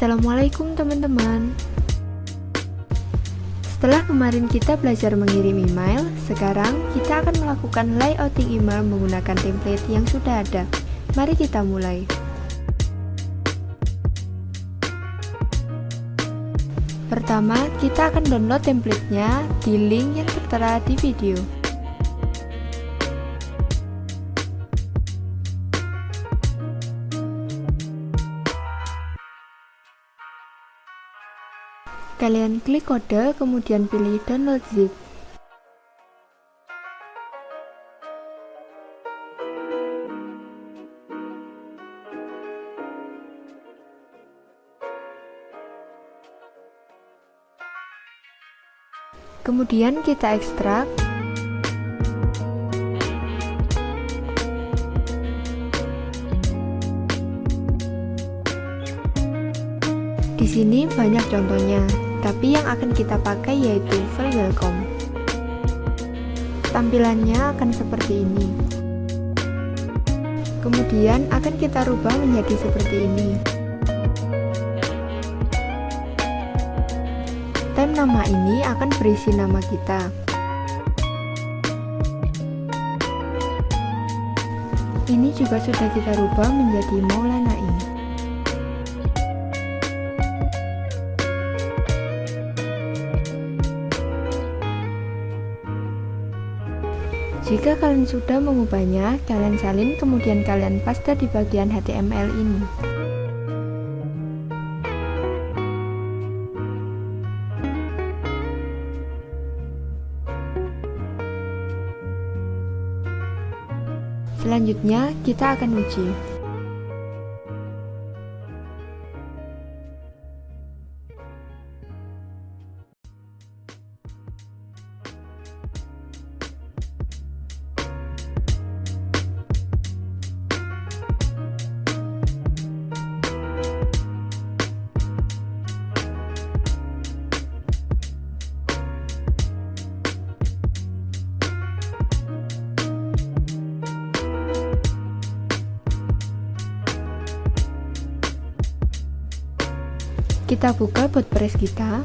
Assalamualaikum teman-teman. Setelah kemarin kita belajar mengirim email, sekarang kita akan melakukan layouting email menggunakan template yang sudah ada. Mari kita mulai. Pertama, kita akan download templatenya di link yang tertera di video. Kalian klik kode, kemudian pilih download zip. Kemudian kita ekstrak. Di sini banyak contohnya, tapi yang akan kita pakai yaitu file welcome. Tampilannya akan seperti ini. Kemudian akan kita rubah menjadi seperti ini. Tem nama ini akan berisi nama kita. Ini juga sudah kita rubah menjadi Maulana ini. Jika kalian sudah mengubahnya, kalian salin kemudian kalian paste di bagian HTML ini. Selanjutnya, kita akan uji. Kita buka WordPress kita.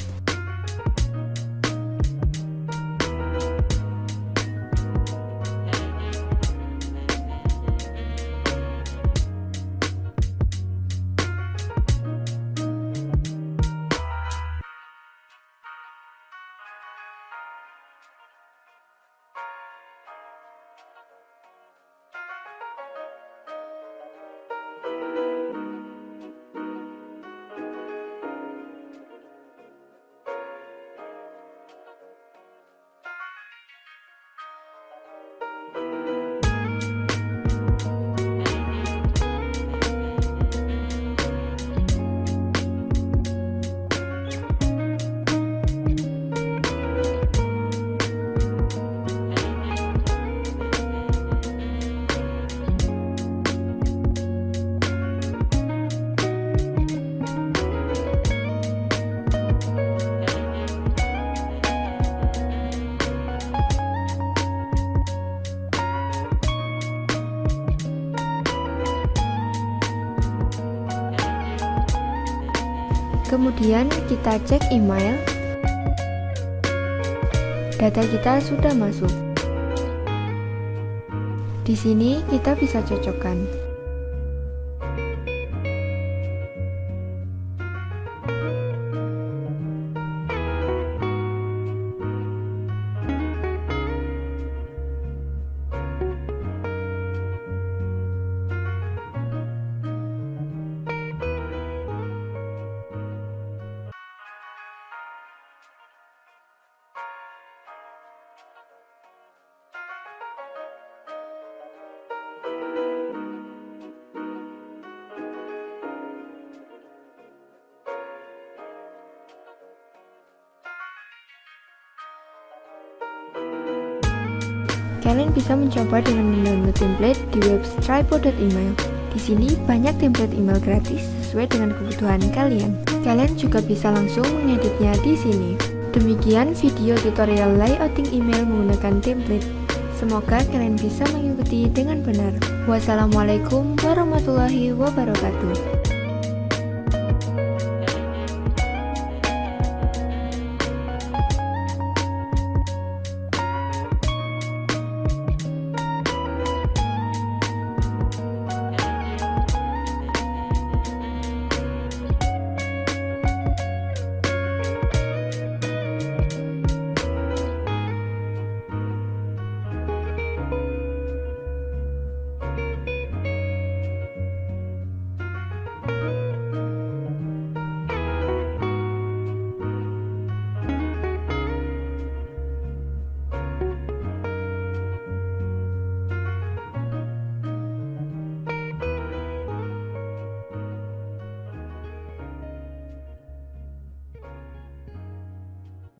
Kemudian kita cek email. Data kita sudah masuk. Di sini kita bisa cocokkan. Kalian bisa mencoba dengan mendownload template di web stripe.email. Di sini banyak template email gratis sesuai dengan kebutuhan kalian. Kalian juga bisa langsung mengeditnya di sini. Demikian video tutorial layouting email menggunakan template. Semoga kalian bisa mengikuti dengan benar. Wassalamualaikum warahmatullahi wabarakatuh.